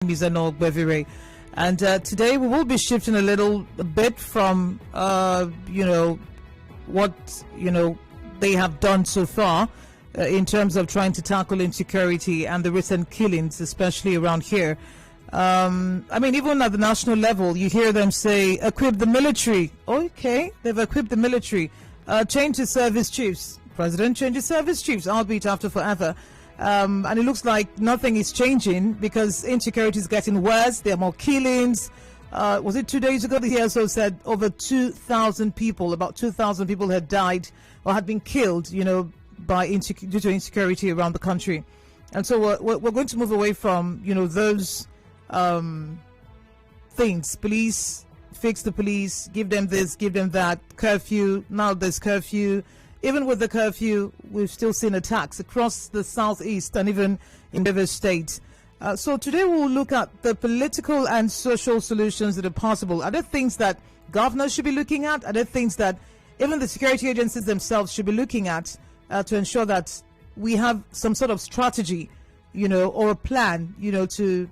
Ndukwe, and today we will be shifting a bit from what they have done so far in terms of trying to tackle insecurity and the recent killings, especially around here. Even at the national level, you hear them say, equip the military. Okay, they've equipped the military. Change the service chiefs. President changes service chiefs, albeit after forever. And it looks like nothing is changing because insecurity is getting worse. There are more killings. Was it 2 days ago? The also said over 2,000 people, about 2,000 people had died or had been killed, due to insecurity around the country. And so we're going to move away from, those things. Police, fix the police, give them this, give them that, curfew. Now there's curfew. Even with the curfew, we've still seen attacks across the southeast and even in Rivers State. So today we'll look at the political and social solutions that are possible. Are there things that governors should be looking at? Are there things that even the security agencies themselves should be looking at to ensure that we have some sort of strategy, or a plan, to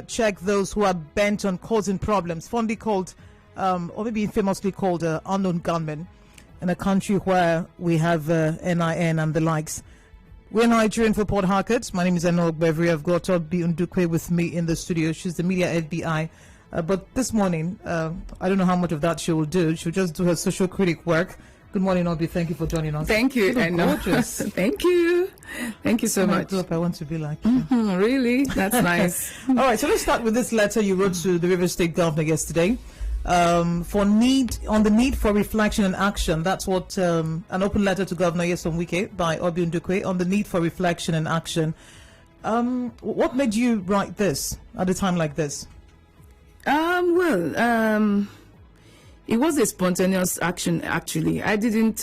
check those who are bent on causing problems, fondly called, or maybe infamously called, unknown gunmen, in a country where we have NIN and the likes. We're Nigerian for Port Harcourt. My name is Ndukwe. I've got Ndukwe with me in the studio. She's the media FBI. But this morning, I don't know how much of that she will do. She'll just do her social critic work. Good morning, Obi. Thank you for joining us. Thank you. Gorgeous. Thank you. Thank you so much. I want to be like you. Really? That's nice. All right, so let's start with this letter you wrote to the Rivers State Governor yesterday. On the need for reflection and action. That's what an open letter to Governor Nyesom Wike by Obi Ndukwe on the need for reflection and action. What made you write this at a time like this? It was a spontaneous action, actually. I didn't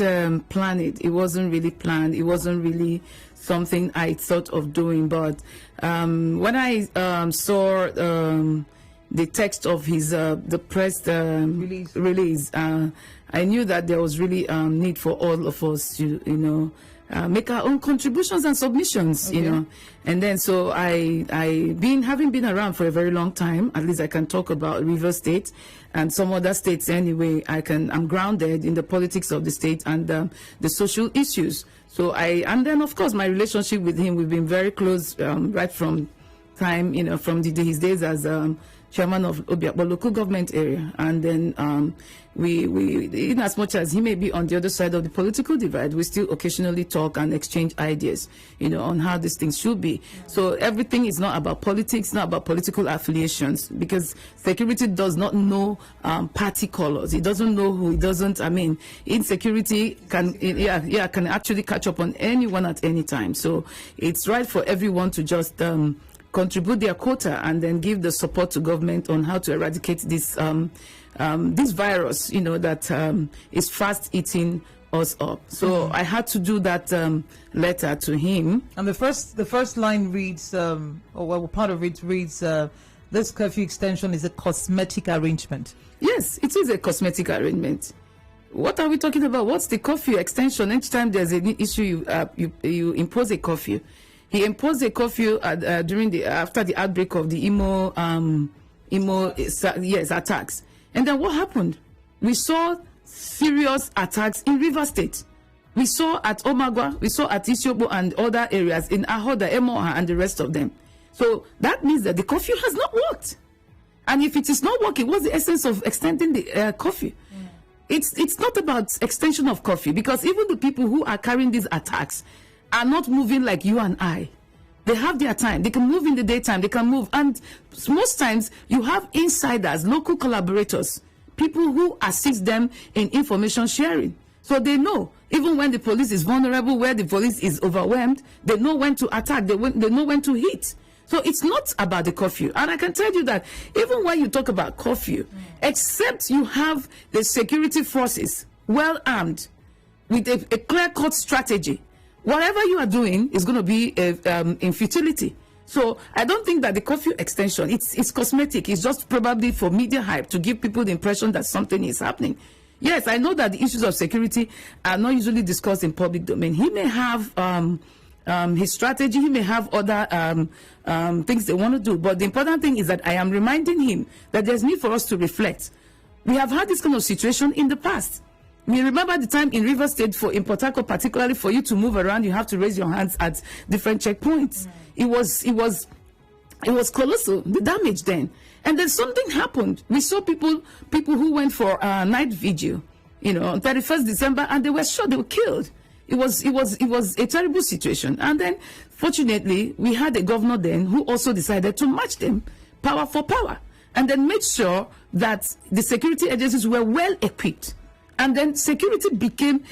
plan it. It wasn't really planned. It wasn't really something I thought of doing. But when I saw the text of his the press release, I knew that there was really need for all of us to make our own contributions and submissions. Okay. And then so having been around for a very long time, at least I can talk about Rivers State and some other states anyway. I'm grounded in the politics of the state and the social issues. So and then of course my relationship with him, we've been very close right from time, from his days as chairman of Obiakpo local government area. And then we in as much as he may be on the other side of the political divide, we still occasionally talk and exchange ideas, on how these things should be. So everything is not about politics, not about political affiliations, because security does not know party colors. It doesn't know who. It doesn't. Insecurity can actually catch up on anyone at any time. So it's right for everyone to just contribute their quota and then give the support to government on how to eradicate this virus, that is fast eating us up. So I had to do that letter to him. And the first line reads, part of it reads, this curfew extension is a cosmetic arrangement. Yes, it is a cosmetic arrangement. What are we talking about? What's the curfew extension? Each time there's an issue, you impose a curfew. He imposed a curfew after the outbreak of the attacks. And then what happened? We saw serious attacks in Rivers State. We saw at Omagwa, we saw at Isyobo and other areas in Ahoda, Emoha, and the rest of them. So that means that the curfew has not worked. And if it is not working, what's the essence of extending the curfew? It's not about extension of curfew, because even the people who are carrying these attacks are not moving like you and I. They have their time. They can move in the daytime. They can move. And most times you have insiders, local collaborators, people who assist them in information sharing. So they know, even when the police is vulnerable, where the police is overwhelmed, they know when to attack. They know when to hit. So it's not about the curfew. And I can tell you that even when you talk about curfew, except you have the security forces well armed with a clear-cut strategy, whatever you are doing is going to be in futility. So I don't think that the curfew extension, it's cosmetic. It's just probably for media hype to give people the impression that something is happening. Yes, I know that the issues of security are not usually discussed in public domain. He may have his strategy. He may have other things they want to do. But the important thing is that I am reminding him that there's need for us to reflect. We have had this kind of situation in the past. We remember the time in River State in Port Harcourt, particularly for you to move around, you have to raise your hands at different checkpoints. It was colossal, the damage then. And then something happened. We saw people who went for a night vigil, on 31st December, and they were shot, they were killed. It was a terrible situation. And then, fortunately, we had a governor then who also decided to match them, power for power, and then made sure that the security agencies were well equipped. And then security became,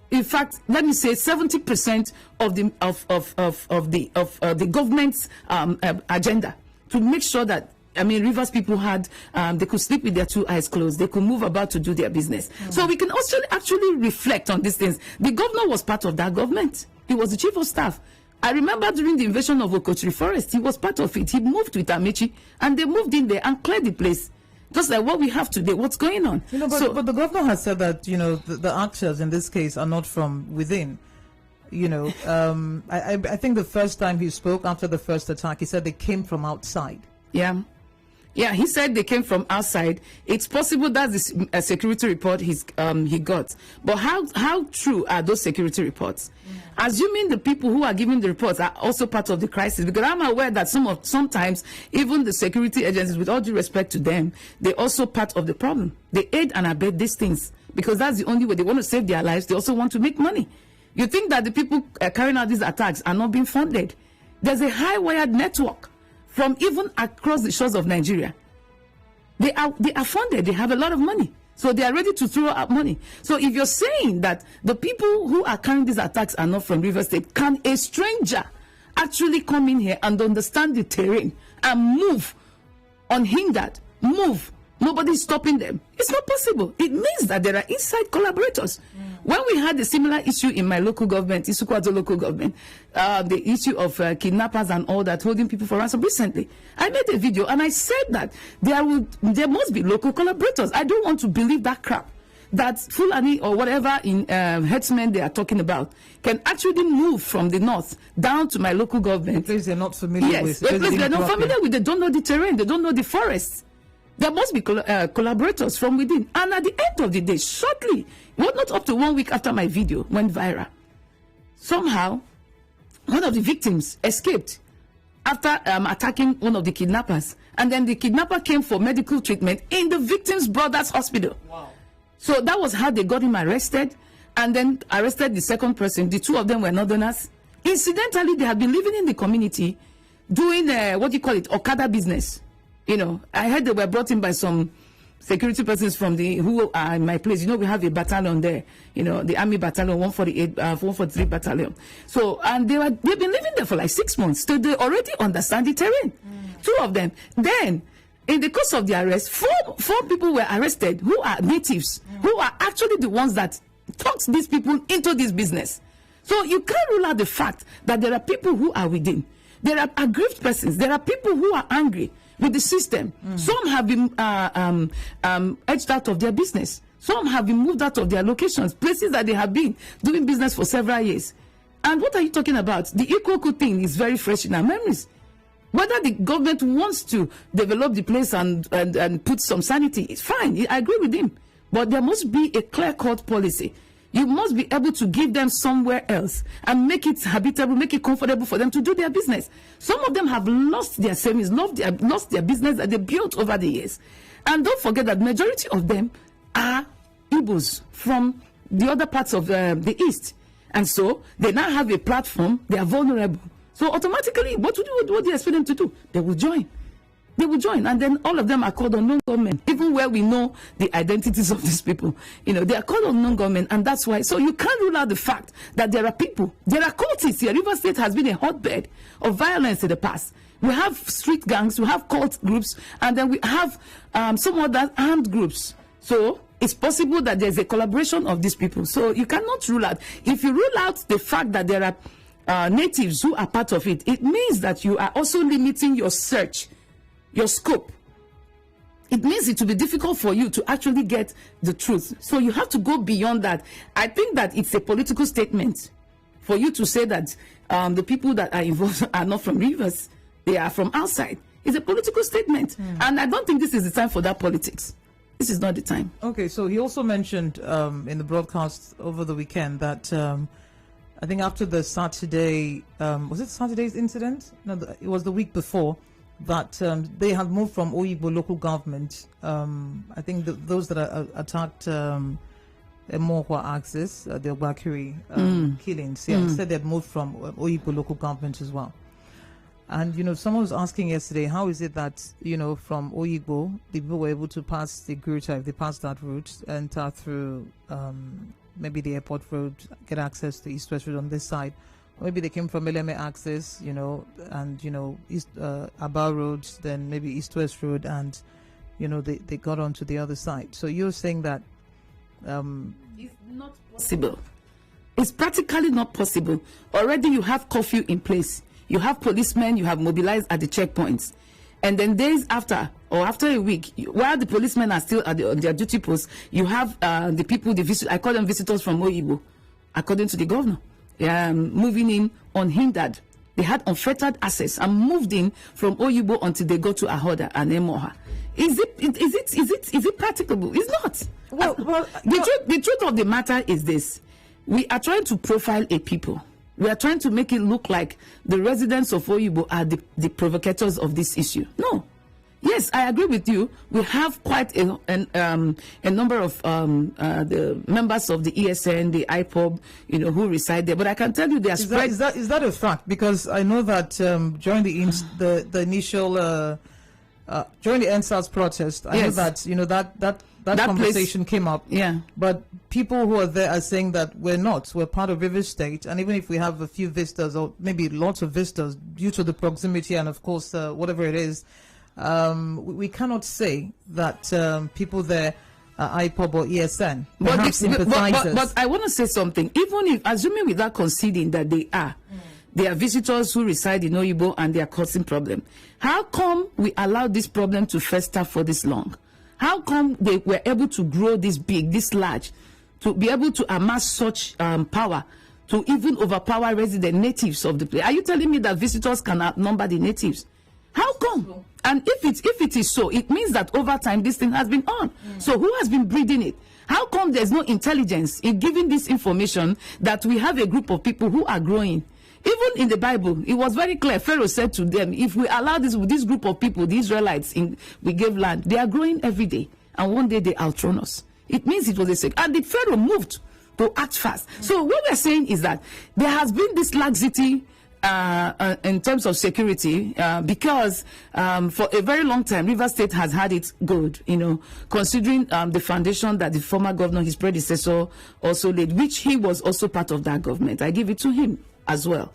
in fact, let me say, 70% of the government's agenda, to make sure that, Rivers people had, they could sleep with their two eyes closed. They could move about to do their business. So we can also actually reflect on these things. The governor was part of that government. He was the chief of staff. I remember during the invasion of Okochiri Forest, he was part of it. He moved with Amechi, and they moved in there and cleared the place. Just like what we have today, what's going on? But the governor has said that, the actors in this case are not from within. I think the first time he spoke after the first attack, he said they came from outside. Yeah, he said they came from outside. It's possible that's the security report he got. But how true are those security reports? Assuming the people who are giving the reports are also part of the crisis, because I'm aware that sometimes even the security agencies, with all due respect to them, they're also part of the problem. They aid and abet these things because that's the only way. They want to save their lives. They also want to make money. You think that the people carrying out these attacks are not being funded? There's a high-wired network from even across the shores of Nigeria. They are funded. They have a lot of money. So they are ready to throw out money. So if you're saying that the people who are carrying these attacks are not from River State, can a stranger actually come in here and understand the terrain and move unhindered? Move. Nobody's stopping them. It's not possible. It means that there are inside collaborators. When we had a similar issue in my local government, Isukwazo local government, the issue of kidnappers and all that, holding people for ransom recently, I made a video and I said that there must be local collaborators. I don't want to believe that crap, that Fulani or whatever in herdsmen they are talking about can actually move from the north down to my local government. Place they're not familiar with. Yes, they're not familiar with. They don't know the terrain. They don't know the forests. There must be collaborators from within. And at the end of the day, shortly, not up to 1 week after my video went viral, somehow one of the victims escaped after attacking one of the kidnappers. And then the kidnapper came for medical treatment in the victim's brother's hospital. Wow. So that was how they got him arrested, and then arrested the second person. The two of them were northerners. Incidentally, they had been living in the community doing, Okada business. I heard they were brought in by some security persons from who are in my place. We have a battalion there, the Army Battalion, 143 Battalion. So, and they've been living there for like 6 months. So they already understand the terrain. Two of them. Then, in the course of the arrest, four people were arrested who are natives, who are actually the ones that talked these people into this business. So you can't rule out the fact that there are people who are within. There are aggrieved persons. There are people who are angry with the system. Some have been edged out of their business. Some have been moved out of their locations, places that they have been doing business for several years. And what are you talking about? The Ikoku thing is very fresh in our memories. Whether the government wants to develop the place and put some sanity, it's fine. I agree with him. But there must be a clear-cut policy. You must be able to give them somewhere else and make it habitable, make it comfortable for them to do their business. Some of them have lost their savings, lost their business that they built over the years. And don't forget that majority of them are Igbos from the other parts of the East. And so they now have a platform, they are vulnerable. So automatically, what do you expect them to do? They will join. They will join, and then all of them are called unknown gunmen, even where we know the identities of these people. They are called unknown gunmen, and that's why. So you can't rule out the fact that there are people, there are cultists here. River State has been a hotbed of violence in the past. We have street gangs, we have cult groups, and then we have some other armed groups. So it's possible that there's a collaboration of these people. So you cannot rule out. If you rule out the fact that there are natives who are part of it, it means that you are also limiting your search, your scope. It means it will be difficult for you to actually get the truth. So you have to go beyond that. I think that it's a political statement. for you to say that the people that are involved are not from Rivers, they are from outside. It's a political statement. And I don't think this is the time for that politics. This is not the time. Okay, so he also mentioned in the broadcast over the weekend that I think after the Saturday, was it Saturday's incident? No, it was the week before, that they had moved from Oyigbo local government. I think those that attacked Emohua axis, the Obakiri killings, said they had moved from Oyigbo local government as well. And, someone was asking yesterday, how is it that, from Oyigbo, the people were able to pass the Gruta, if they passed that route, enter through maybe the airport road, get access to East-West Road on this side. Or maybe they came from Eleme access, and, East Aba Road, then maybe East-West Road, and, they got onto the other side. So you're saying that... it's not possible. It's practically not possible. Already you have curfew in place. You have policemen, you have mobilized at the checkpoints. And then days after, or after a week, while the policemen are still at on their duty posts, you have the people, I call them visitors from Oyigbo, according to the governor, moving in unhindered. They had unfettered access and moved in from Oyigbo until they go to Ahoda and Emoha. Is it practicable? It's not. Well, the truth of the matter is this. We are trying to profile a people. We are trying to make it look like the residents of Oyigbo are the provocators of this issue. No. Yes, I agree with you. We have quite a number of the members of the ESN, the IPOB, who reside there. But I can tell you they are spread. Is that a fact? Because I know that during the initial during the NSAS protest, I know that that conversation came up. Yeah. But people who are there are saying that we're part of Rivers State, and even if we have a few visitors or maybe lots of visitors due to the proximity and of course whatever it is, we cannot say that people there are IPOB or ESN, perhaps sympathizers. But I want to say something. Even if, assuming without conceding that they are visitors who reside in Oyigbo and they are causing problem, how come we allowed this problem to fester for this long? How come they were able to grow this big, this large, to be able to amass such power to even overpower resident natives of the place? Are you telling me that visitors can outnumber the natives? How come? And if it is so, it means that over time this thing has been on. So who has been breeding it? How come there's no intelligence in giving this information that we have a group of people who are growing? Even in the Bible, it was very clear. Pharaoh said to them, if we allow this group of people, the Israelites, we gave land, they are growing every day. And one day they outrun us. It means it was a sick. And the Pharaoh moved to act fast. So what we're saying is that there has been this laxity in terms of security because for a very long time, Rivers State has had it good, considering the foundation that the former governor, his predecessor, also laid, which he was also part of that government. I give it to him as well,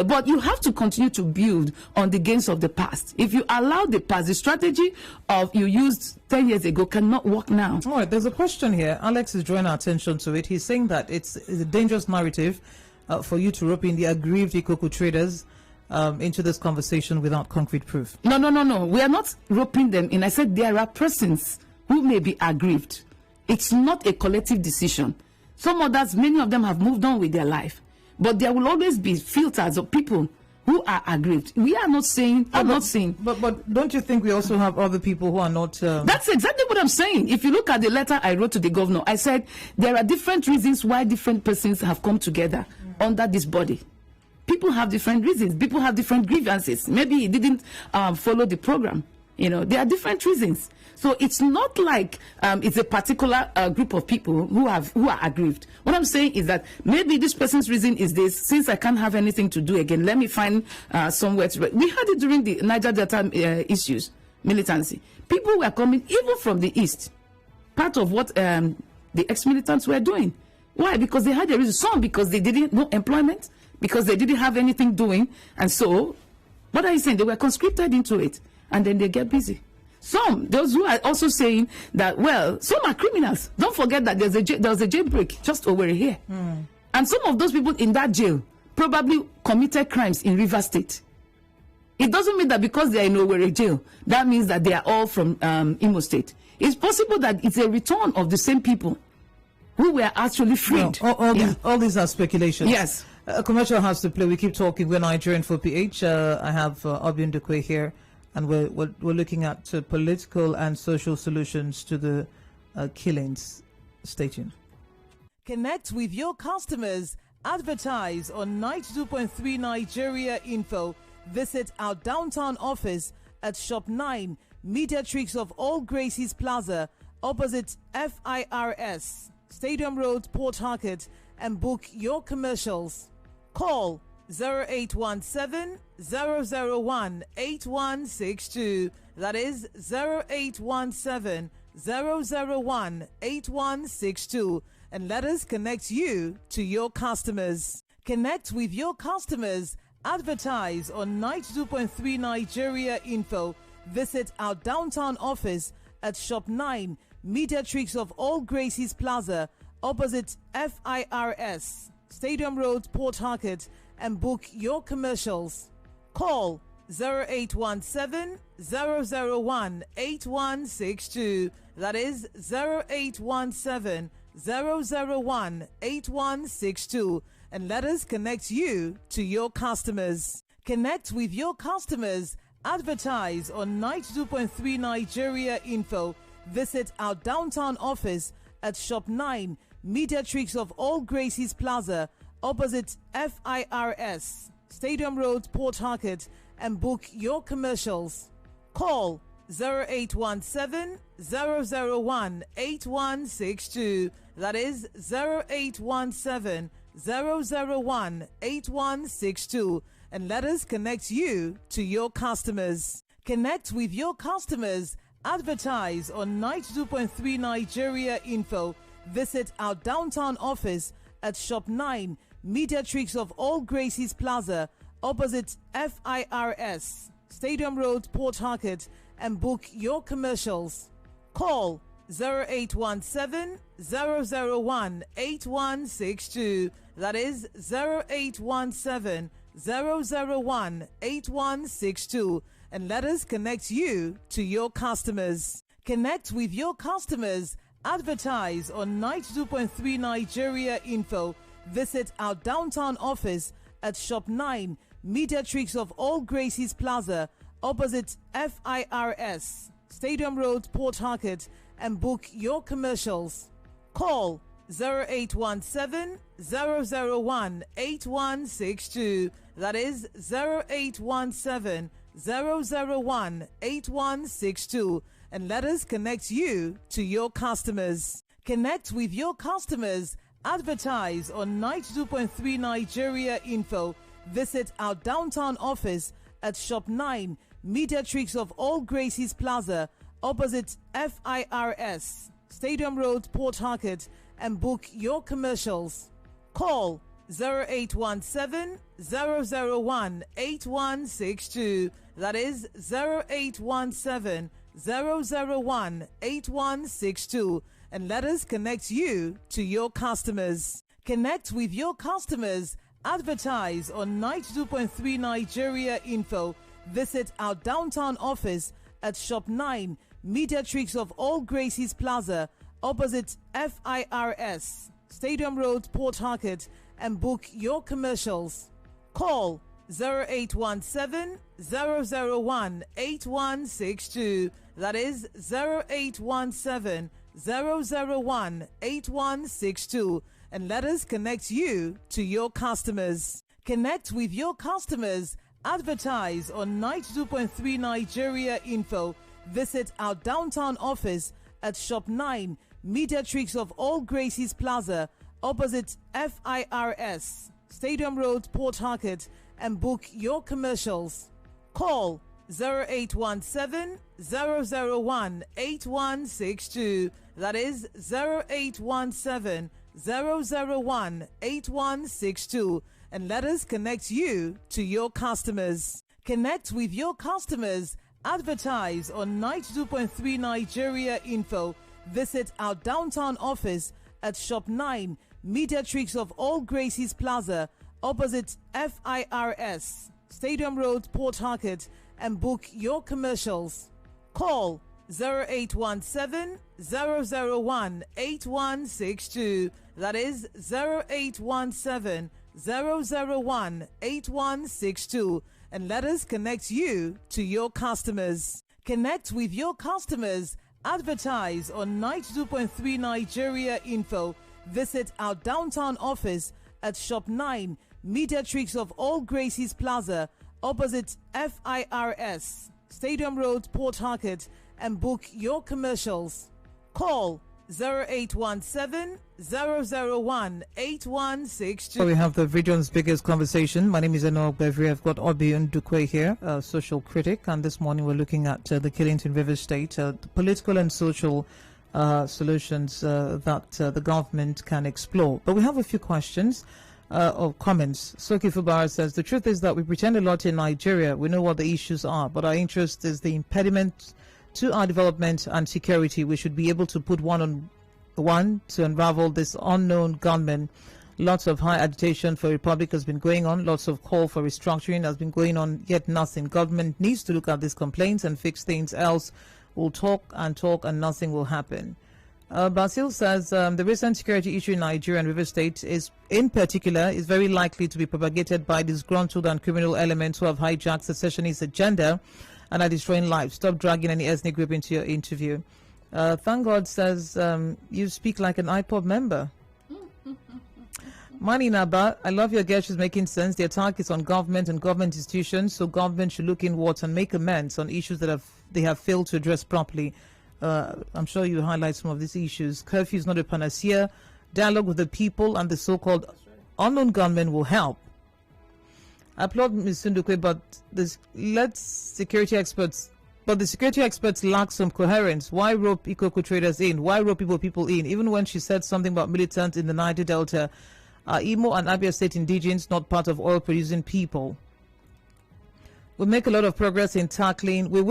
but you have to continue to build on the gains of the past. If you allow the past, the strategy of you used 10 years ago cannot work now. All right, there's a question here. Alex is drawing our attention to it. He's saying that it's a dangerous narrative for you to rope in the aggrieved Ikoku traders into this conversation without concrete proof. No. We are not roping them in. I said there are persons who may be aggrieved. It's not a collective decision. Some others, many of them have moved on with their life. But there will always be filters of people who are aggrieved. We are not saying, not saying. But don't you think we also have other people who are not... That's exactly what I'm saying. If you look at the letter I wrote to the governor, I said there are different reasons why different persons have come together under this body. People have different reasons. People have different grievances. Maybe he didn't follow the program. There are different reasons. So it's not like it's a particular group of people who are aggrieved. What I'm saying is that maybe this person's reason is this: since I can't have anything to do again, let me find somewhere to. We had it during the Niger Delta issues, militancy. People were coming even from the east, part of what the ex-militants were doing. Why? Because they had a reason. Some because they didn't know employment, because they didn't have anything doing, and so what are you saying? They were conscripted into it, and then they get busy. Some, those who are also saying that, well, some are criminals. Don't forget that there was a jailbreak just over here. And some of those people in that jail probably committed crimes in Rivers State. It doesn't mean that because they are in Owerri jail, that means that they are all from Imo State. It's possible that it's a return of the same people who were actually freed. No, all these are speculations. Yes. A commercial has to play. We keep talking. We're Nigerian for PH. I have Ndukwe here, and we're looking at political and social solutions to the killings. Stay tuned. Connect with your customers. Advertise on 92.3 Nigeria Info. Visit our downtown office at Shop 9, Mediatrix of All Gracies Plaza, opposite FIRS, Stadium Road, Port Harcourt, and book your commercials. Call 0817 001 8162. That is 0817 001 8162. And let us connect you to your customers. Connect with your customers. Advertise on 92.3 Nigeria Info. Visit our downtown office at Shop 9, Mediatrix of All Gracies Plaza, opposite FIRS, Stadium Road, Port Harcourt, and book your commercials. Call 0817 001 8162. That is 0817 001 8162. And let us connect you to your customers. Connect with your customers. Advertise on 92.3 Nigeria Info. Visit our downtown office at Shop 9, Mediatrix of All Gracies Plaza, opposite FIRS, Stadium Road, Port Harcourt, and book your commercials. Call 0817 001 8162. That is 0817 001 8162. And let us connect you to your customers. Connect with your customers. Advertise on 92.3 Nigeria Info. Visit our downtown office at Shop 9, Mediatrix of All Gracies Plaza, opposite FIRS, Stadium Road, Port Harcourt, and book your commercials. Call 0817 001 8162. That is 0817 001 8162. And let us connect you to your customers. Connect with your customers. Advertise on 92.3 Nigeria Info. Visit our downtown office at Shop 9, Mediatrix of All Gracies Plaza, opposite FIRS, Stadium Road, Port Harcourt, and book your commercials. Call 0817 001 8162. That is 0817 001 8162. And let us connect you to your customers. Connect with your customers. Advertise on 92.3 Nigeria Info. Visit our downtown office at Shop 9, Mediatrix of All Gracies Plaza, opposite FIRS, Stadium Road, Port Harcourt, and book your commercials. Call 0817 001 8162. That is 0817 001 8162. And let us connect you to your customers. Connect with your customers. Advertise on 92.3 Nigeria Info. Visit our downtown office at Shop 9, Mediatrix of All Gracies Plaza, opposite FIRS, Stadium Road, Port Harcourt, and book your commercials. Call 0817 001 8162. That is 0817 001 8162. And let us connect you to your customers. Connect with your customers. Advertise on 92.3 Nigeria Info. Visit our downtown office at Shop 9, Mediatrix of All Gracies Plaza, opposite FIRS, Stadium Road, Port Harcourt, and book your commercials. Call 0817 001 8162. That is 0817 001 8162. And let us connect you to your customers. Connect with your customers. Advertise on 92.3 Nigeria Info. Visit our downtown office at Shop 9, Mediatrix of All Gracies Plaza, opposite FIRS, Stadium Road, Port Harcourt, and book your commercials. Call 0817 001 8162. That is 0817 001-8162 and let us connect you to your customers. Connect with your customers. Advertise on 92.3 Nigeria Info. Visit our downtown office at Shop 9, Mediatrix of All Gracies Plaza, opposite FIRS, Stadium Road, Port Harcourt, and book your commercials. Call 0817-001-8162. We have the region's biggest conversation. My name is Ndukwe. I've got Obi Ndukwe here, social critic, and this morning we're looking at the killings in River State, the political and social solutions that the government can explore. But we have a few questions or comments. Soki Fubara says, the truth is that we pretend a lot in Nigeria. We know what the issues are, but our interest is the impediment to our development and security. We should be able to put one on one to unravel this unknown gunman. Lots of high agitation for republic has been going on. Lots of call for restructuring has been going on, yet nothing. Government needs to look at these complaints and fix things, else we'll talk and nothing will happen. Basil says the recent security issue in Nigeria and River State is very likely to be propagated by disgruntled and criminal elements who have hijacked secessionist agenda and are destroying lives. Stop dragging any ethnic group into your interview. Thank God says you speak like an IPOB member. Mani Naba, I love your guest. She's making sense. The attack is on government and government institutions, so government should look inwards and make amends on issues that they have failed to address properly. I'm sure you highlight some of these issues. Curfew is not a panacea. Dialogue with the people and the so-called unknown gunmen will help. I applaud Ms. Ndukwe, but the security experts lack some coherence. Why rope Ikoko traders in? Why rope people in? Even when she said something about militants in the Niger Delta, are Imo and Abia State indigenes not part of oil-producing people? We will make a lot of progress in tackling the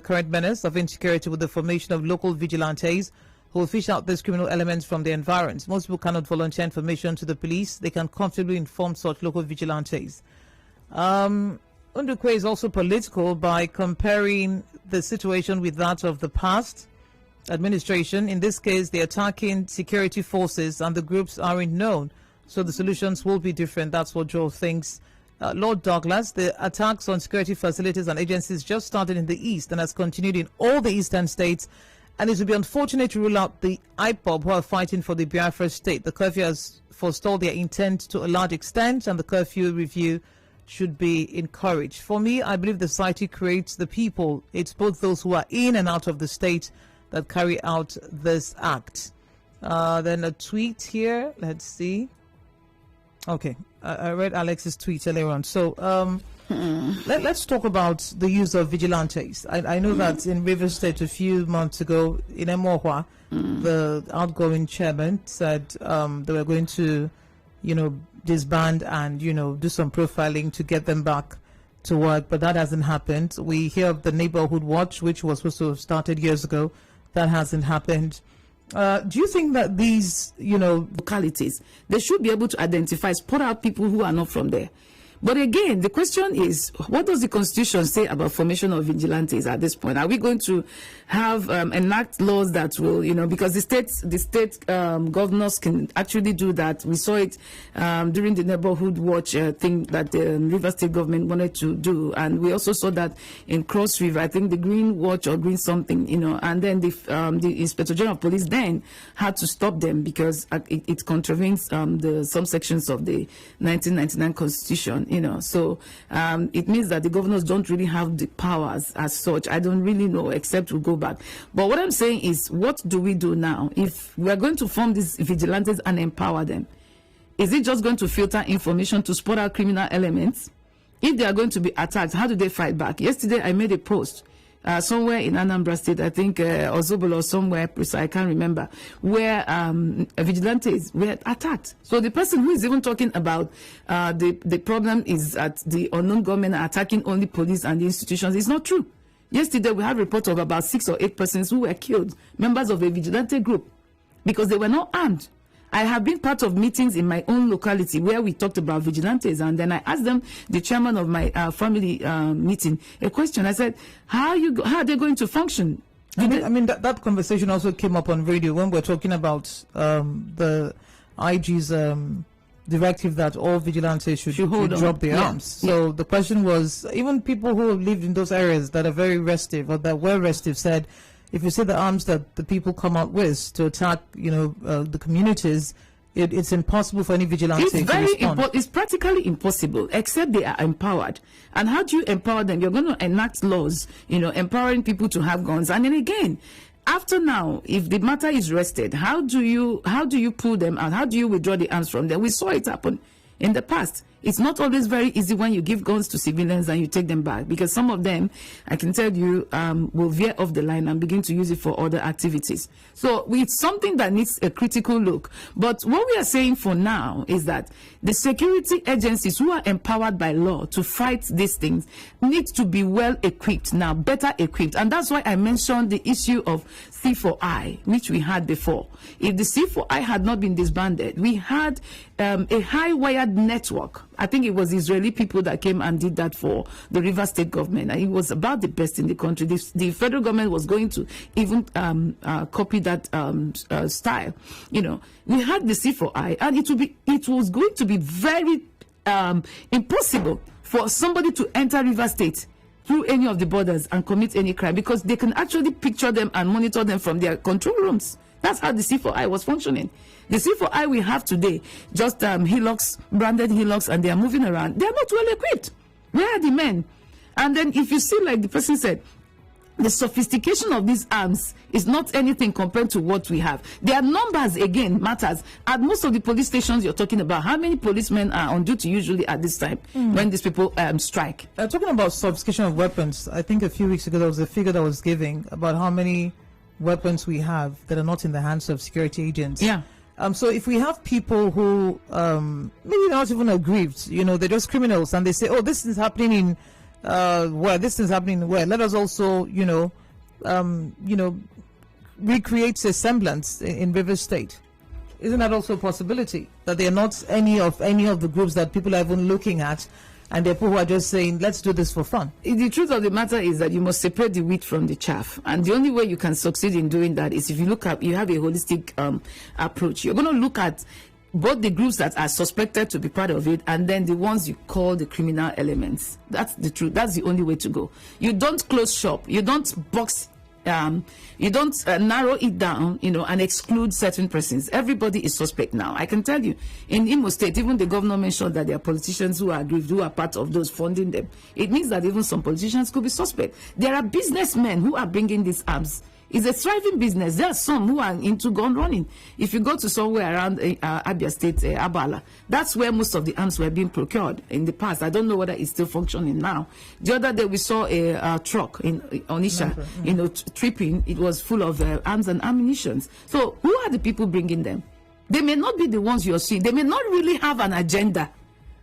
current menace of insecurity with the formation of local vigilantes who will fish out these criminal elements from their environs. Most people cannot volunteer information to the police. They can comfortably inform such local vigilantes. Ndukwe is also political by comparing the situation with that of the past administration. In this case, the attacking security forces and the groups aren't known, so the solutions will be different. That's what Joe thinks. Lord Douglas, the attacks on security facilities and agencies just started in the east and has continued in all the eastern states, and it would be unfortunate to rule out the IPOB who are fighting for the Biafra state. The curfew has forestalled their intent to a large extent, and the curfew review should be encouraged. For me, I believe the society creates the people. It's both those who are in and out of the state that carry out this act. Then a tweet here. Let's see. Okay, I read Alex's tweet earlier on. So let's talk about the use of vigilantes. I know that in River State a few months ago in Emohua, the outgoing chairman said they were going to, disband and, do some profiling to get them back to work, but that hasn't happened. We hear of the neighborhood watch, which was supposed to have started years ago. That hasn't happened. Do you think that these, localities, they should be able to identify, spot out people who are not from there? But again, the question is, what does the Constitution say about formation of vigilantes at this point? Are we going to have enact laws that will, because the state governors can actually do that. We saw it during the neighborhood watch thing that the River State government wanted to do, and we also saw that in Cross River. I think the Green Watch or Green something, and then the Inspector General of Police then had to stop them because it contravenes some sections of the 1999 Constitution. So it means that the governors don't really have the powers as such. I don't really know, except we'll go back. But what I'm saying is, what do we do now? If we are going to form these vigilantes and empower them, is it just going to filter information to spot out criminal elements? If they are going to be attacked, how do they fight back? Yesterday, I made a post somewhere in Anambra State, I think Ozobolo or somewhere, I can't remember, where vigilantes were attacked. So the person who is even talking about the problem is that the unknown government are attacking only police and the institutions is not true. Yesterday, we had reports of about 6 or 8 persons who were killed, members of a vigilante group, because they were not armed. I have been part of meetings in my own locality where we talked about vigilantes, and then I asked them, the chairman of my family meeting, a question. I said, how are they going to function? That conversation also came up on radio when we're talking about the IG's directive that all vigilantes should hold on. drop their arms. So the question was, even people who lived in those areas that are very restive or that were restive said, if you see the arms that the people come out with to attack, the communities, it's impossible for any vigilante to respond. It's practically impossible, except they are empowered. And how do you empower them? You're going to enact laws, empowering people to have guns. And then again, after now, if the matter is rested, how do you pull them out? How do you withdraw the arms from them? We saw it happen in the past. It's not always very easy when you give guns to civilians and you take them back, because some of them, I can tell you, will veer off the line and begin to use it for other activities. So it's something that needs a critical look. But what we are saying for now is that the security agencies who are empowered by law to fight these things need to be well equipped now, better equipped. And that's why I mentioned the issue of C4I, which we had before. If the C4I had not been disbanded, we had a high-wired network. I think it was Israeli people that came and did that for the River State government. And it was about the best in the country. The federal government was going to even copy that style. We had the C4I, and it was going to be very impossible for somebody to enter River State through any of the borders and commit any crime, because they can actually picture them and monitor them from their control rooms. That's how the C4I was functioning. The C4I we have today, just hillocks, branded hillocks, and they are moving around. They are not well equipped. Where are the men? And then if you see, like the person said, the sophistication of these arms is not anything compared to what we have. Their numbers, again, matters. At most of the police stations you're talking about, how many policemen are on duty usually at this time when these people strike? Talking about sophistication of weapons, I think a few weeks ago there was a figure that was giving about how many weapons we have that are not in the hands of security agents. Yeah. So if we have people who maybe they're not even aggrieved, they're just criminals, and they say, oh, this is happening in this is happening where, let us also, recreate a semblance in River State. Isn't that also a possibility that they are not any of the groups that people are even looking at, and they're people who are just saying, let's do this for fun? The truth of the matter is that you must separate the wheat from the chaff, and the only way you can succeed in doing that is if you have a holistic approach. You're going to look at both the groups that are suspected to be part of it, and then the ones you call the criminal elements. That's the truth. That's the only way to go. You don't close shop. You don't box. You don't narrow it down, and exclude certain persons. Everybody is suspect now. I can tell you, in Imo State, even the governor mentioned that there are politicians who are aggrieved, who are part of those funding them. It means that even some politicians could be suspect. There are businessmen who are bringing these arms. It's a thriving business. There are some who are into gun running. If you go to somewhere around Abia State, Abala, that's where most of the arms were being procured in the past. I don't know whether it's still functioning now. The other day we saw a truck in Onisha, tripping. It was full of arms and ammunition. So who are the people bringing them? They may not be the ones you're seeing. They may not really have an agenda.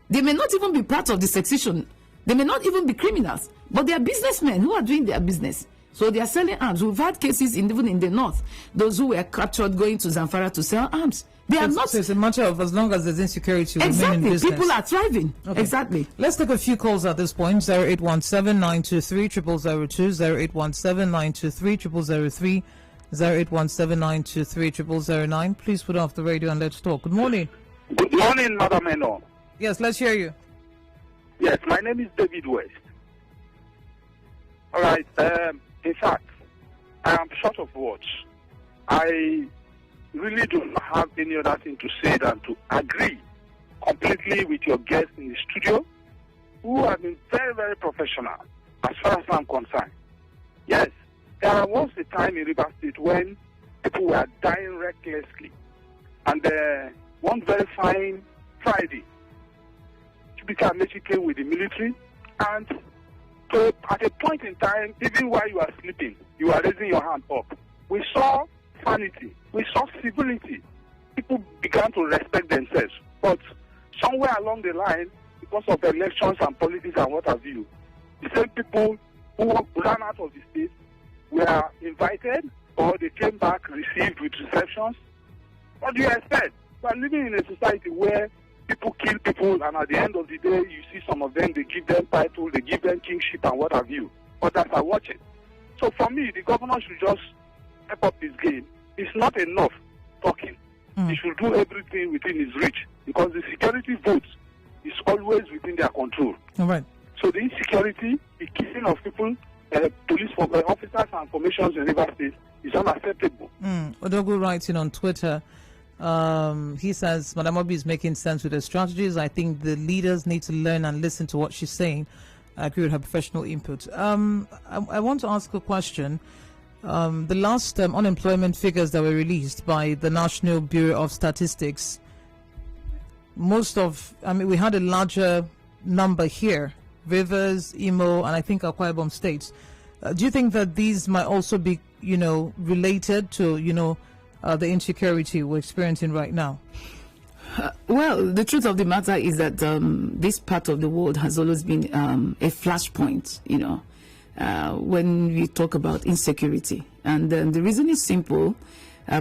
They may not even be part of the secession. They may not even be criminals. But they are businessmen who are doing their business. So they are selling arms. We've had cases even in the north, those who were captured going to Zamfara to sell arms. They are not. So it's a matter of, as long as there's insecurity, exactly, in people are thriving. Okay. Exactly. Let's take a few calls at this point. 0817-923-0002, 0817-923-0003, 0817-923-0009. Please put off the radio and let's talk. Good morning. Good morning, Madam Eno. Yes, let's hear you. Yes, my name is David West. All right. In fact, I am short of words. I really do not have any other thing to say than to agree completely with your guests in the studio, who have been very, very professional as far as I'm concerned. Yes, there was a time in River State when people were dying recklessly. And one very fine Friday, Chibika Mechi came with the military, and at a point in time, even while you are sleeping, you are raising your hand up. We saw sanity. We saw civility. People began to respect themselves. But somewhere along the line, because of elections and politics and what have you, the same people who ran out of the state were invited, or they came back received with receptions. What do you expect? We are living in a society where people kill people, and at the end of the day, you see some of them, they give them title, they give them kingship and what have you. Others are watching. So for me, the governor should just step up his game. It's not enough talking. He should do everything within his reach because the security vote is always within their control. All right. So the insecurity, the killing of people, police officers and formations in River State is unacceptable. Odogu writing on Twitter, he says, Madam Obi is making sense with her strategies. I think the leaders need to learn and listen to what she's saying. I agree with her professional input. I want to ask a question. The last unemployment figures that were released by the National Bureau of Statistics, we had a larger number here, Rivers, Imo, and I think Akwa Ibom states. Do you think that these might also be, related to, the insecurity we're experiencing right now? Well, the truth of the matter is that this part of the world has always been a flashpoint, when we talk about insecurity. And the reason is simple.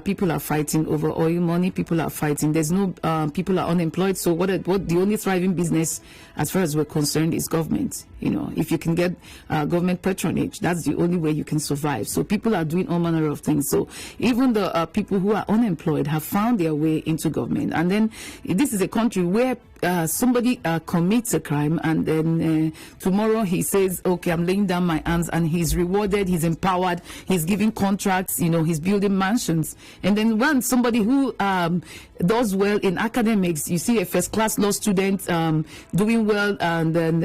People are fighting over oil money. People are fighting. There's no people are unemployed. So what the only thriving business, as far as we're concerned, is government. If you can get government patronage, that's the only way you can survive. So people are doing all manner of things. So even the people who are unemployed have found their way into government. And then this is a country where somebody commits a crime, and then tomorrow he says, okay, I'm laying down my arms, and he's rewarded, he's empowered, he's giving contracts, he's building mansions. And then when somebody who does well in academics, you see a first-class law student doing well, and then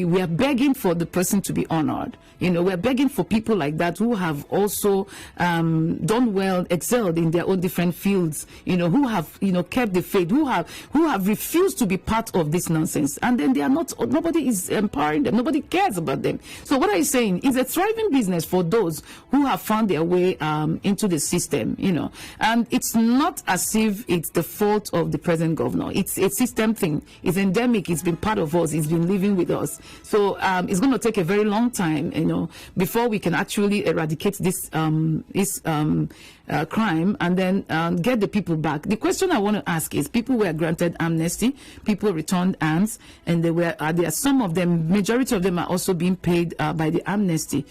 we are begging for the person to be honored. We're begging for people like that who have also done well, excelled in their own different fields, who have, kept the faith, who have refused to be part of this nonsense. And then they are not, nobody is empowering them, nobody cares about them. So what are you saying? It's a thriving business for those who have found their way into the system, And it's not as if it's the fault of the present governor. It's a system thing. It's endemic. It's been part of us. It's been living with us. So it's going to take a very long time, before we can actually eradicate this crime and then get the people back. The question I want to ask is, people were granted amnesty, people returned arms, and there are some of them, majority of them are also being paid by the amnesty,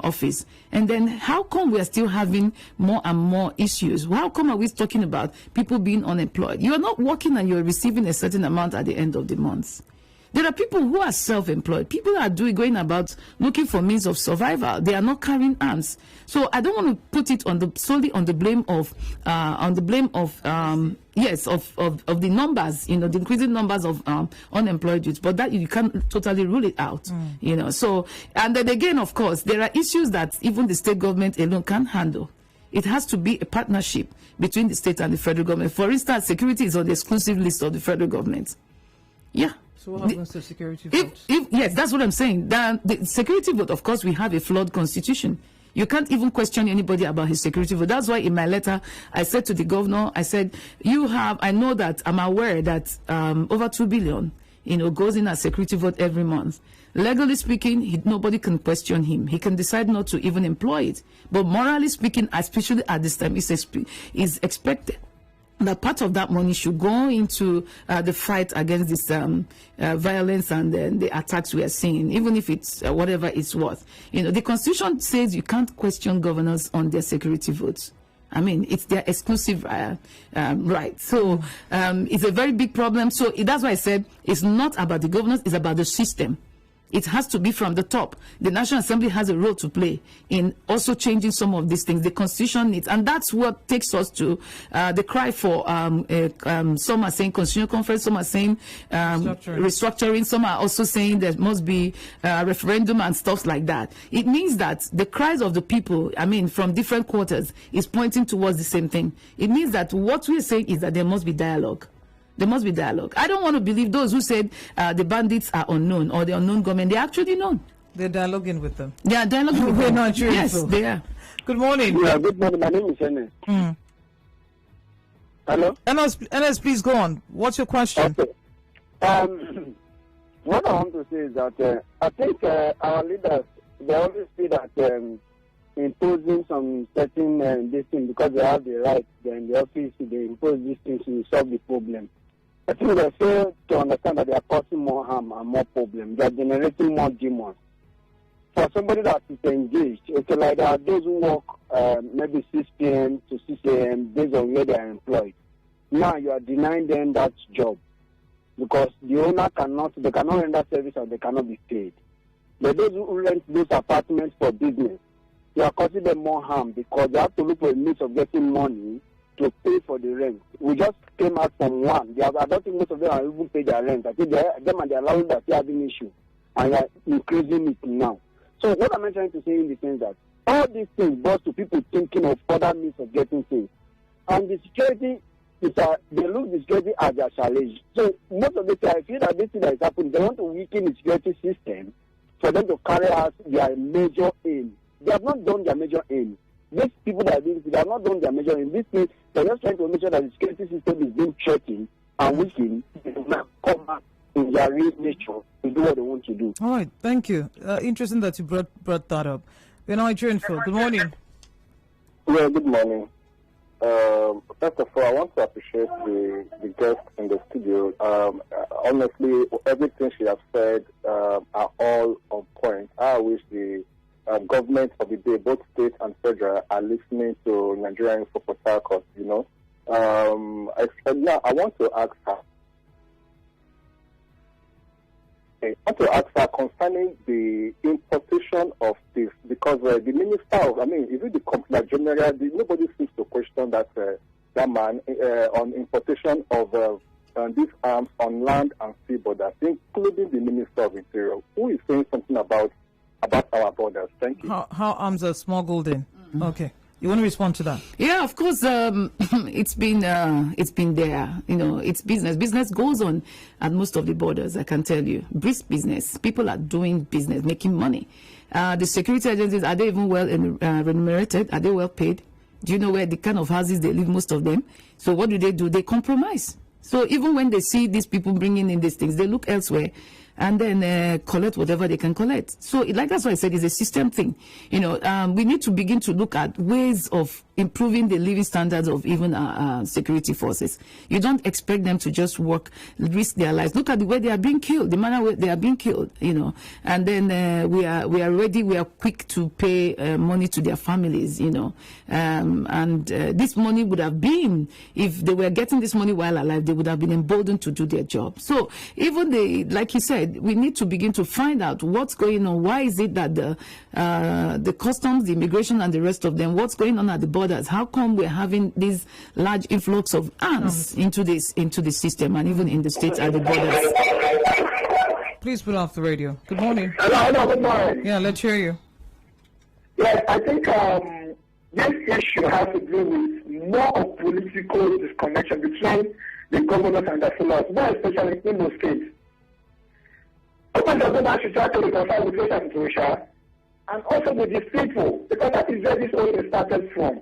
office. And then how come we are still having more and more issues? How come are we talking about people being unemployed? You are not working and you're receiving a certain amount at the end of the month. There are people who are self-employed. People are going about looking for means of survival. They are not carrying arms. So I don't want to put it solely on the blame of the numbers, the increasing numbers of unemployed youth. But that you can't totally rule it out, So, and then again, of course, there are issues that even the state government alone can't handle. It has to be a partnership between the state and the federal government. For instance, security is on the exclusive list of the federal government. Yeah. So what happens to security vote? Yes, that's what I'm saying. The security vote, of course, we have a flawed constitution. You can't even question anybody about his security vote. That's why in my letter, I said to the governor, I said, I know that I'm aware that over 2 billion, goes in as security vote every month. Legally speaking, nobody can question him. He can decide not to even employ it. But morally speaking, especially at this time, is expected that part of that money should go into the fight against this violence and the attacks we are seeing, even if it's whatever it's worth. The Constitution says you can't question governors on their security votes. I mean, it's their exclusive right. So it's a very big problem. So that's why I said it's not about the governors, it's about the system. It has to be from the top. The National Assembly has a role to play in also changing some of these things. The Constitution needs, and that's what takes us to the cry for, some are saying Constitutional Conference, some are saying restructuring, some are also saying there must be a referendum and stuff like that. It means that the cries of the people, from different quarters, is pointing towards the same thing. It means that what we are saying is that there must be dialogue. There must be dialogue. I don't want to believe those who said the bandits are unknown or the unknown government. They're actually known. They're dialoguing with them. They are dialoguing with them. Not yes, they are. Good morning. Yeah, good morning. My name is Enes. Hello? Enes, please go on. What's your question? Okay. What I want to say is that I think our leaders, they always say that imposing some certain this thing because they have the right in the office, they impose these things to solve the problem. I think they fail to understand that they are causing more harm and more problems. They are generating more demons. For somebody that is engaged, okay, like those who work maybe 6 p.m. to 6 a.m. based on where they are employed. Now you are denying them that job because the owner cannot render service and they cannot be paid. But those who rent those apartments for business, you are causing them more harm because they have to look for a means of getting money to pay for the rent. We just came out from one. I don't think most of them are even paid their rent. I think them and their landlord are still having issue, and they are increasing it now. So what am I trying to say in the sense that all these things brought to people thinking of other means of getting things, and the security they look the security as their challenge. So most of the time, I feel that this thing that is happening, they want to weaken the security system for them to carry out their major aim. They have not done their major aim. These people that are doing this, they have not done their major aim. This means they're just trying to make sure that the security system is being threatened and weakened. They will not come back in their real nature to do what they want to do. All right, thank you. Interesting that you brought that up. We're now adjourned for. Good morning. Yeah, good morning. First of all, I want to appreciate the guest in the studio. Honestly, everything she has said are all on point. I wish the government of the day, both state and federal, are listening to Nigerian for Port Harcourt, you know. Now, I want to ask her. Concerning the importation of this, because the minister of, is it the Comptroller General? Nobody seems to question that man on importation of these arms on land and sea borders, including the Minister of Interior, who is saying something about our borders. Thank you. How arms are smuggled in? Mm-hmm. Okay. You want to respond to that? Yeah, of course. It's been there. You know, it's business. Business goes on at most of the borders. I can tell you, brisk business. People are doing business, making money. The security agencies, are they even well remunerated? Are they well paid? Do you know where the kind of houses they live? Most of them. So what do? They compromise. So even when they see these people bringing in these things, they look elsewhere and then collect whatever they can collect. So like that's why I said it's a system thing. You know, we need to begin to look at ways of improving the living standards of even our security forces. You don't expect them to just work, risk their lives. Look at the way they are being killed, the manner where they are being killed, you know. And then we are ready, we are quick to pay money to their families, you know. And this money would have been, if they were getting this money while alive, they would have been emboldened to do their job. So even like he said, we need to begin to find out what's going on. Why is it that the customs, the immigration, and the rest of them, what's going on at the borders? How come we're having this large influx of arms into the system and even in the states at the borders? Please put off the radio. Good morning. Hello, good morning. Yeah, let's hear you. Yes, I think this issue has to do with more of political disconnection between the governors and the followers, more especially in those states. Open the government should try to reconcile with social situation and also with these people, because that is where this whole thing started from.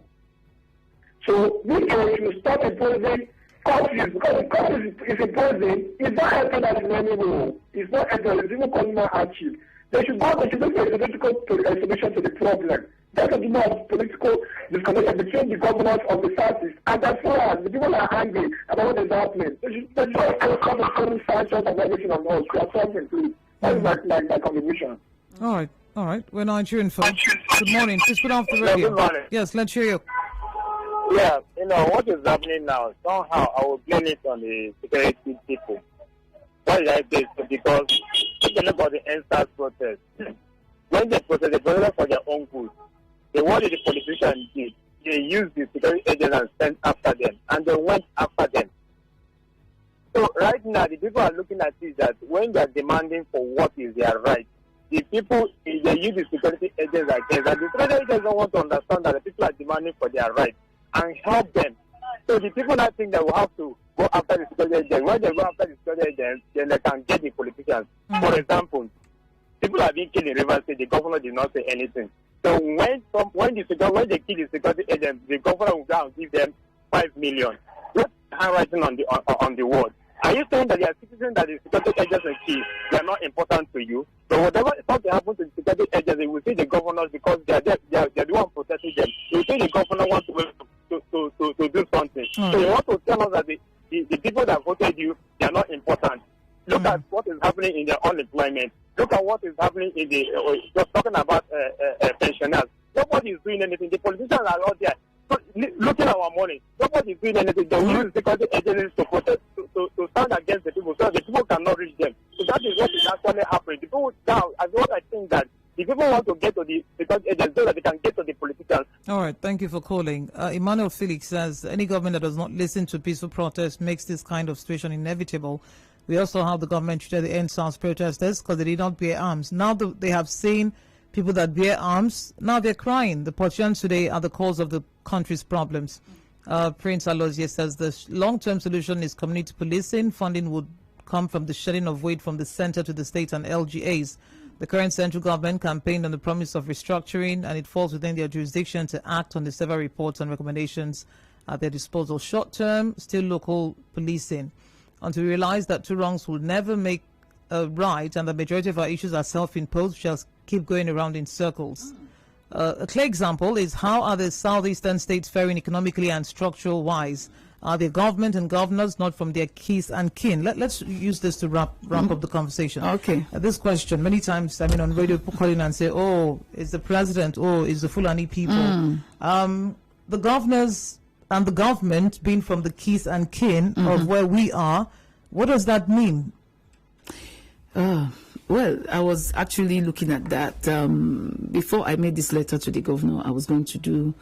So we should stop imposing curfews, because the curfew is imposing, it's not helping us in any way. It's not helping, it's even causing more hardship. They should look for a political solution to the problem. There should be more political disconnection between the governors of the Southeast and as far as the people that are angry about what is happening. They should come and sanctions and everything on us. We are suffering, please. That is my contribution. All right. We're Nigerian folks. Good morning. Please put off the radio. Good morning. Yes, let's hear you. Yeah, you know, what is happening now, somehow I will blame it on the security people. Why did I say so? Because if you look at the NSAS protest, when they protested for their own good, what did the politicians do? They used the security agents and sent after them, and they went after them. So right now, the people are looking at it that when they are demanding for what is their right, the people, they use the security agents against, and the security agents don't want to understand that the people are demanding for their right and help them. So the people that think that we have to go after the security agents, when they go after the security agents, then they can get the politicians. For example, people are being killed in Rivers State, the governor did not say anything. So when they kill the security agents, the governor will go and give them 5 million. What's handwriting on the wall? Are you saying that they are citizens that the security agents will kill? They are not important to you. So whatever something happens to the security agents, they will see the governors because they are the one protecting them. They will see the governor wants to do something. So you want to tell us that the people that voted you, they are not important. Look at what is happening in their unemployment. Look at what is happening in the just talking about pensioners. Nobody is doing anything. The politicians are out there. looting our money. Nobody is doing anything. The only security agencies to protect, to stand against the people so the people cannot reach them. So that is what is actually happening. The people now, I think that the people want to get to the security agencies so that they can get to the politicians. All right, thank you for calling. Emmanuel Felix says any government that does not listen to peaceful protests makes this kind of situation inevitable. We also have the government treated the NSAS protesters because they did not bear arms. Now they have seen people that bear arms, now they're crying. The politicians today are the cause of the country's problems. Prince Alozie says the long-term solution is community policing. Funding would come from the shedding of weight from the center to the states and LGAs. The current central government campaigned on the promise of restructuring, and it falls within their jurisdiction to act on the several reports and recommendations at their disposal. Short-term, still local policing. Until we realize that two wrongs will never make a right, and the majority of our issues are self-imposed, we shall keep going around in circles. A clear example is how are the southeastern states faring economically and structural wise? Are their government and governors not from their keys and kin? Let's use this to wrap up the conversation. Okay. This question, many times, I mean, on radio, people call in and say, oh, it's the president, oh, it's the Fulani people. The governors and the government being from the keys and kin of where we are, what does that mean? Well, I was actually looking at that. Before I made this letter to the governor, I was going to do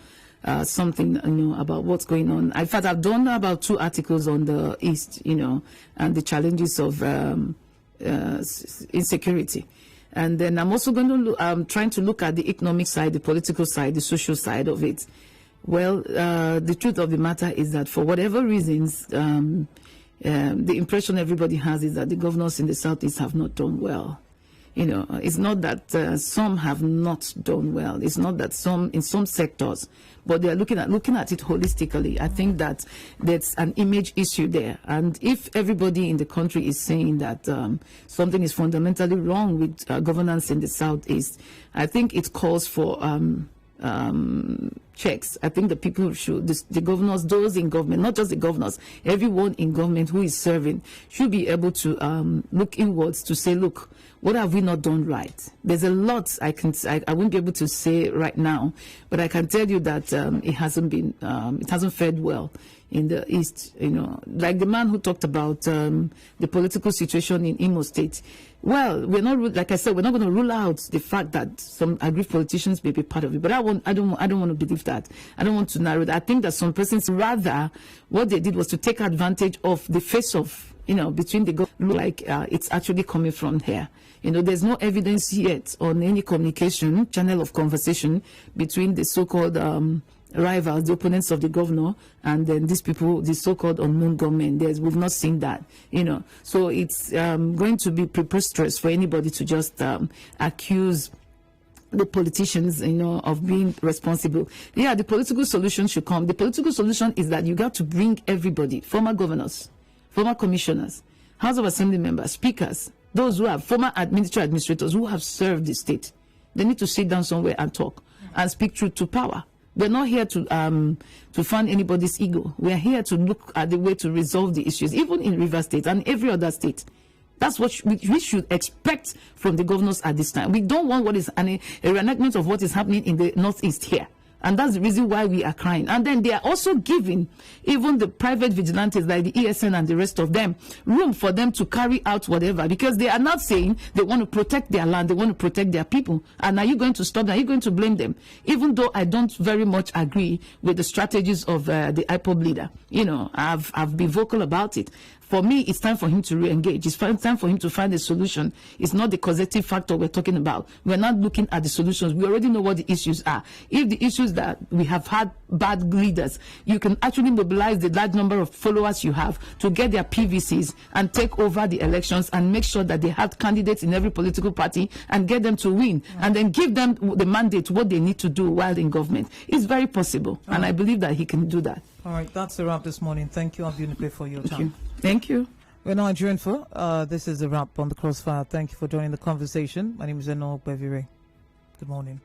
something, about what's going on. In fact, I've done about 2 articles on the East, and the challenges of insecurity. And then I'm also going to look, trying to look at the economic side, the political side, the social side of it. Well, the truth of the matter is that for whatever reasons, the impression everybody has is that the governors in the Southeast have not done well. It's not that some have not done well. It's not that in some sectors, but they're looking at it holistically. I think that there's an image issue there. And if everybody in the country is saying that something is fundamentally wrong with governance in the Southeast, I think it calls for checks. I think the people should, the governors, those in government, not just the governors, everyone in government who is serving should be able to look inwards to say, look, what have we not done right? There's a lot I won't be able to say right now, but I can tell you that it hasn't fared well in the East. Like the man who talked about the political situation in Imo State. Well, we're not, like I said, we're not going to rule out the fact that some aggrieved politicians may be part of it. But I don't want to believe that. I don't want to narrow that. I think that some persons, rather, what they did was to take advantage of the face of, between the government, like it's actually coming from here. There's no evidence yet on any communication, channel of conversation between the so-called rivals, the opponents of the governor, and then these people, the so-called unknown government. We've not seen that, So it's going to be preposterous for anybody to just accuse the politicians, of being responsible. Yeah, the political solution should come. The political solution is that you got to bring everybody, former governors, former commissioners, House of Assembly members, speakers, those who have former administrators who have served the state. They need to sit down somewhere and talk and speak truth to power. We're not here to fund anybody's ego. We're here to look at the way to resolve the issues, even in Rivers State and every other state. That's what we should expect from the governors at this time. We don't want a reenactment of what is happening in the Northeast here. And that's the reason why we are crying. And then they are also giving even the private vigilantes like the ESN and the rest of them room for them to carry out whatever, because they are not saying they want to protect their land, they want to protect their people. And are you going to stop them? Are you going to blame them? Even though I don't very much agree with the strategies of the IPOB leader. I've been vocal about it. For me, it's time for him to re-engage. It's time for him to find a solution. It's not the causative factor we're talking about. We're not looking at the solutions. We already know what the issues are. If the issues that we have had bad leaders, you can actually mobilize the large number of followers you have to get their PVCs and take over the elections and make sure that they have candidates in every political party and get them to win, and then give them the mandate, what they need to do while in government. It's very possible, and I believe that he can do that. All right, that's a wrap this morning. Thank you, Ndukwe, for your time. Thank you. We're now adjourned for. This is a wrap on the Crossfire. Thank you for joining the conversation. My name is Ndukwe. Good morning.